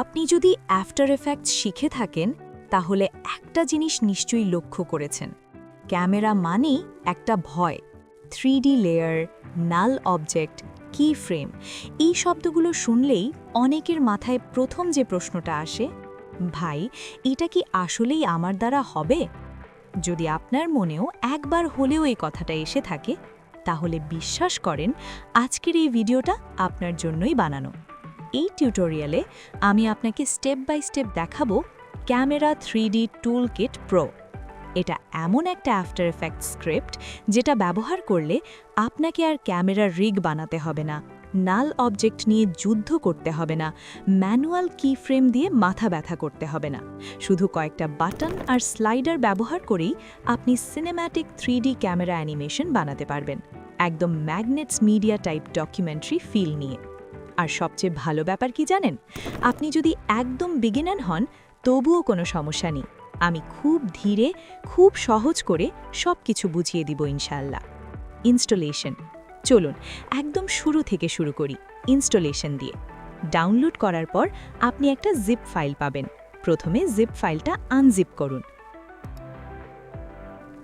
আপনি যদি after effects শিখে থাকেন তাহলে একটা জিনিস নিশ্চয়ই লক্ষ্য করেছেন। ক্যামেরা মানেই একটা ভয়। 3D লেয়ার, নাল অবজেক্ট, কি ফ্রেম, এই শব্দগুলো শুনলেই অনেকের মাথায় প্রথম যে প্রশ্নটা আসে, ভাই এটা কি আসলেই আমার দ্বারা হবে? যদি আপনার মনেও একবার হলেও এই কথাটা এসে থাকে, তাহলে বিশ্বাস করেন আজকের এই ভিডিওটা আপনার জন্যই বানানো। এই টিউটোরিয়ালে আমি আপনাকে স্টেপ বাই স্টেপ দেখাবো ক্যামেরা 3D টুলকিট প্রো। এটা এমন একটা আফটার এফেক্টস স্ক্রিপ্ট যেটা ব্যবহার করলে আপনাকে আর ক্যামেরার রিগ বানাতে হবে না, নাল অবজেক্ট নিয়ে যুদ্ধ করতে হবে না, ম্যানুয়াল কি ফ্রেম দিয়ে মাথা ব্যথা করতে হবে না। শুধু কয়েকটা বাটন আর স্লাইডার ব্যবহার করেই আপনি সিনেম্যাটিক 3D ক্যামেরা অ্যানিমেশন বানাতে পারবেন, একদম Magnates Media type documentary feel নিয়ে। আর সবচেয়ে ভালো ব্যাপার কি জানেন? আপনি যদি একদম বিগিনার হন তবুও কোনো সমস্যা নেই, আমি খুব ধীরে খুব সহজ করে সব কিছু বুঝিয়ে দিব ইনশাআল্লাহ। ইনস্টলেশন, চলুন একদম শুরু থেকে শুরু করি। ইনস্টলেশন দিয়ে ডাউনলোড করার পর আপনি একটা জিপ ফাইল পাবেন। প্রথমে জিপ ফাইলটা আনজিপ করুন।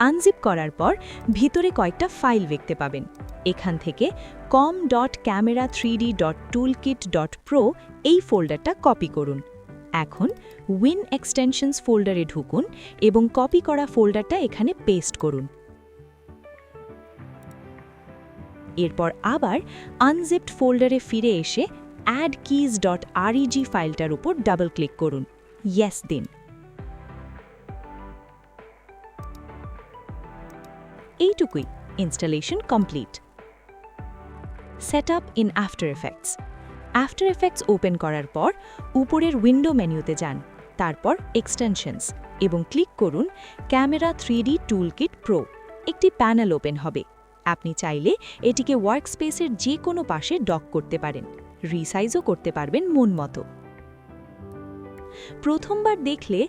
আনজিপ করার পর ভিতরে কয়েকটা ফাইল দেখতে পাবেন। এখান থেকে com.camera3d.toolkit.pro এই ফোল্ডারটা কপি করুন। এখন উইন এক্সটেনশনস ফোল্ডারে ঢুকুন এবং কপি করা ফোল্ডারটা এখানে পেস্ট করুন। এরপর আবার আনজিপড ফোল্ডারে ফিরে এসে addkeys.reg ফাইলটার উপর ডাবল ক্লিক করুন। ইয়েস দিন। এইটুকুই, installation complete. Setup in after effects. After effects open করার পর উপরের উইন্ডো মেনুতে যান, তারপর এক্সটেনশনস এবং ক্লিক করুন ক্যামেরা 3D টুলকিট প্রো। একটি প্যানেল ওপেন হবে। আপনি চাইলে এটিকে ওয়ার্কস্পেসের যে কোনো পাশে ডক করতে পারেন, রিসাইজও করতে পারবেন মন মতো। প্রথমবার দেখলে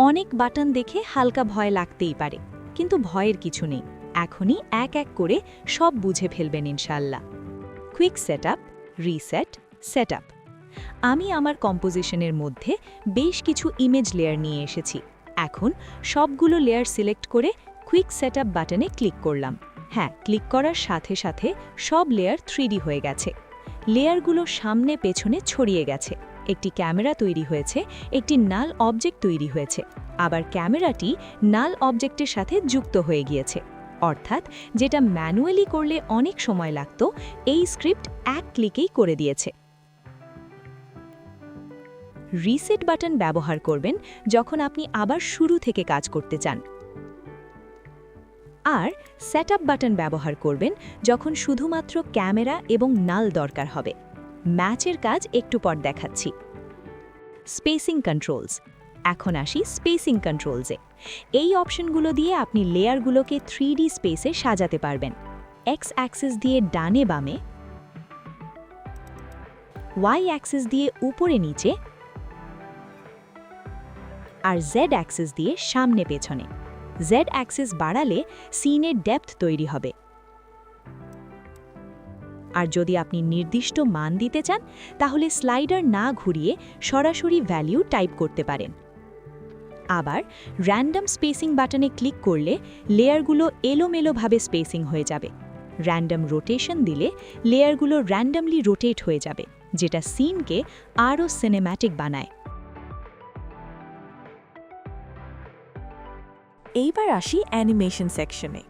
অনেক বাটন দেখে হালকা ভয় লাগতেই পারে, কিন্তু ভয়ের কিছু নেই। এখনই এক এক করে সব বুঝে ফেলবেন ইনশাআল্লাহ। Quick setup, reset, setup. আমি আমার কম্পোজিশনের মধ্যে বেশ কিছু ইমেজ লেয়ার নিয়ে এসেছি। এখন সবগুলো লেয়ার সিলেক্ট করে কুইক সেটআপ বাটনে ক্লিক করলাম। হ্যাঁ, ক্লিক করার সাথে সাথে সব লেয়ার 3D হয়ে গেছে। লেয়ারগুলো সামনে পেছনে ছড়িয়ে গেছে। একটি ক্যামেরা তৈরি হয়েছে, একটি নাল অবজেক্ট তৈরি হয়েছে, আবার ক্যামেরাটি নাল অবজেক্টের সাথে যুক্ত হয়ে গিয়েছে। অর্থাৎ যেটা ম্যানুয়ালি করলে অনেক সময় লাগতো, এই স্ক্রিপ্ট এক ক্লিকেই করে দিয়েছে। রিসেট বাটন ব্যবহার করবেন যখন আপনি আবার শুরু থেকে কাজ করতে চান, আর সেটআপ বাটন ব্যবহার করবেন যখন শুধুমাত্র ক্যামেরা এবং নাল দরকার হবে। ম্যাচের কাজ একটু পর দেখাচ্ছি। Spacing controls. এখন আসি স্পেসিং কন্ট্রোলসে। এই অপশনগুলো দিয়ে আপনি লেয়ারগুলোকে 3D স্পেসে সাজাতে পারবেন। এক্স অ্যাক্সিস দিয়ে ডানে বামে, ওয়াই অ্যাক্সিস দিয়ে উপরে নিচে, আর জেড অ্যাক্সিস দিয়ে সামনে পেছনে। জেড অ্যাক্সিস বাড়ালে সিনের ডেপথ তৈরি হবে। আর যদি আপনি নির্দিষ্ট মান দিতে চান তাহলে স্লাইডার না ঘুরিয়ে সরাসরি ভ্যালু টাইপ করতে পারেন। আবার র্যান্ডম স্পেসিং বাটনে ক্লিক করলে লেয়ারগুলো এলোমেলোভাবে স্পেসিং হয়ে যাবে। র্যান্ডম রোটেশন দিলে লেয়ারগুলো র্যান্ডমলি রোটেট হয়ে যাবে, যেটা সিনকে আরও সিনেম্যাটিক বানায়। এইবার আসি অ্যানিমেশন সেকশনে।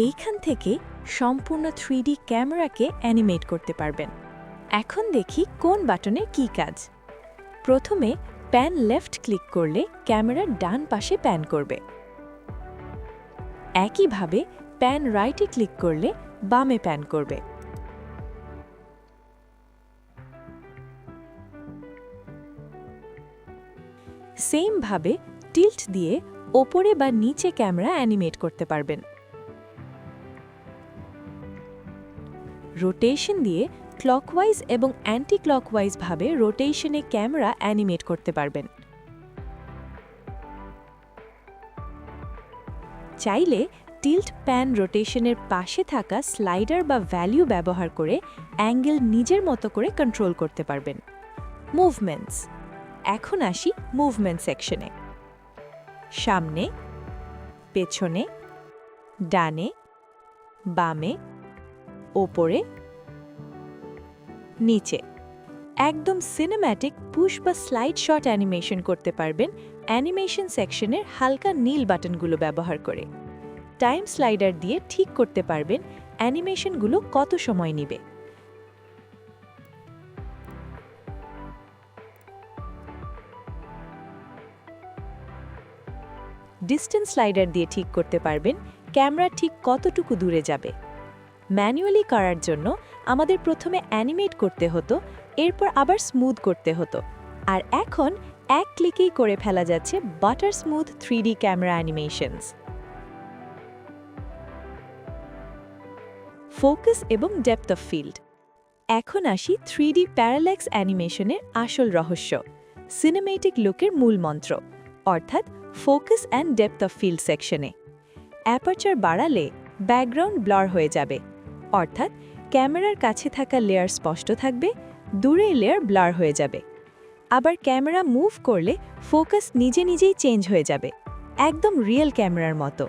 এইখান থেকে সম্পূর্ণ 3D ক্যামেরাকে অ্যানিমেট করতে পারবেন। এখন দেখি কোন বাটনের কী কাজ। প্রথমে প্যান লেফট ক্লিক করলে ক্যামেরার ডান পাশে প্যান করবে। একইভাবে প্যান রাইটে ক্লিক করলে বামে প্যান করবে। সেম ভাবে টিল্ট দিয়ে ওপরে বা নিচে ক্যামেরা অ্যানিমেট করতে পারবেন। রোটেশন দিয়ে ক্লকওয়াইজ এবং অ্যান্টি ক্লকওয়াইজ ভাবে রোটেশনে ক্যামেরা অ্যানিমেট করতে পারবেন। চাইলে টিল্ট প্যান রোটেশনের পাশে থাকা স্লাইডার বা ভ্যালু ব্যবহার করে অ্যাঙ্গেল নিজের মতো করে কন্ট্রোল করতে পারবেন। মুভমেন্টস। এখন আসি মুভমেন্ট সেকশনে। সামনে, পেছনে, ডানে, বামে, ওপরে, নিচে। একদম সিনেম্যাটিক পুশ বা স্লাইড শট অ্যানিমেশন করতে পারবেন অ্যানিমেশন সেকশনের হালকা নীল বাটনগুলো ব্যবহার করে। টাইম স্লাইডার দিয়ে ঠিক করতে পারবেন অ্যানিমেশনগুলো কত সময় নেবে। ডিস্টেন্স স্লাইডার দিয়ে ঠিক করতে পারবেন ক্যামেরা ঠিক কতটুকু দূরে যাবে। ম্যানুয়ালি করার জন্য আমাদের প্রথমে অ্যানিমেট করতে হতো, এরপর আবার স্মুথ করতে হতো, আর এখন এক ক্লিকেই করে ফেলা যাচ্ছে butter smooth 3D camera animations. Focus এবং ডেপথ অফ ফিল্ড। এখন আসি 3D প্যারাল্যাক্স অ্যানিমেশনের আসল রহস্য, সিনেমেটিক লুকের মূল মন্ত্র, অর্থাৎ focus and depth of field সেকশনে। অ্যাপারচার বাড়ালে ব্যাকগ্রাউন্ড ব্লার হয়ে যাবে, অর্থাৎ ক্যামেরার কাছে থাকা লেয়ার স্পষ্ট থাকবে, দূরে লেয়ার ব্লার হয়ে যাবে। আবার ক্যামেরা মুভ করলে ফোকাস নিজে নিজেই চেঞ্জ হয়ে যাবে, একদম রিয়েল ক্যামেরার মতো।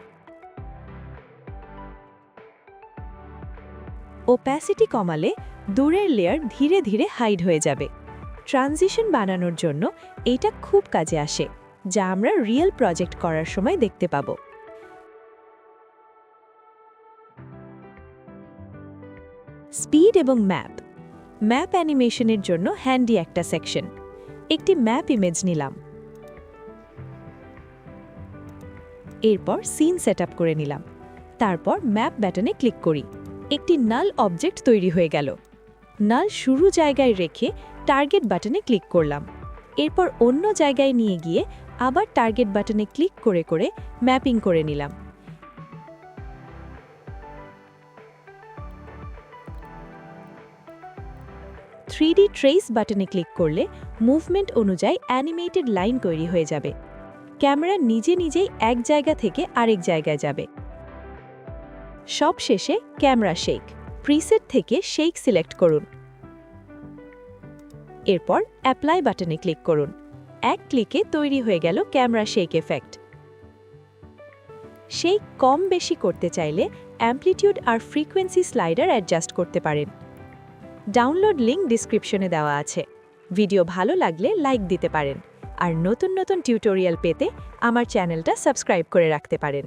ওপ্যাসিটি কমালে দূরের লেয়ার ধীরে ধীরে হাইড হয়ে যাবে। ট্রানজিশন বানানোর জন্য এটা খুব কাজে আসে, যা আমরা রিয়েল প্রজেক্ট করার সময় দেখতে পাব। স্পিড এবং ম্যাপ। ম্যাপ অ্যানিমেশনের জন্য হ্যান্ডি একটা সেকশন। একটি ম্যাপ ইমেজ নিলাম, এরপর সিন সেটআপ করে নিলাম, তারপর ম্যাপ বাটনে ক্লিক করি। একটি নাল অবজেক্ট তৈরি হয়ে গেল। নাল শুরু জায়গায় রেখে টার্গেট বাটনে ক্লিক করলাম, এরপর অন্য জায়গায় নিয়ে গিয়ে আবার টার্গেট বাটনে ক্লিক করে করে ম্যাপিং করে নিলাম। থ্রিডি ট্রেস বাটনে ক্লিক করলে মুভমেন্ট অনুযায়ী অ্যানিমেটেড লাইন তৈরি হয়ে যাবে। ক্যামেরা নিজে নিজেই এক জায়গা থেকে আরেক জায়গায় যাবে। সবশেষে ক্যামেরা শেক। প্রিসেট থেকে শেক সিলেক্ট করুন, এরপর অ্যাপ্লাই বাটনে ক্লিক করুন। এক ক্লিকে তৈরি হয়ে গেল ক্যামেরা শেক এফেক্ট। শেক কম বেশি করতে চাইলে অ্যাম্প্লিটিউড আর ফ্রিকোয়েন্সি স্লাইডার অ্যাডজাস্ট করতে পারেন। ডাউনলোড লিঙ্ক ডিসক্রিপশনে দেওয়া আছে। ভিডিও ভালো লাগলে লাইক দিতে পারেন, আর নতুন নতুন টিউটোরিয়াল পেতে আমার চ্যানেলটা সাবস্ক্রাইব করে রাখতে পারেন।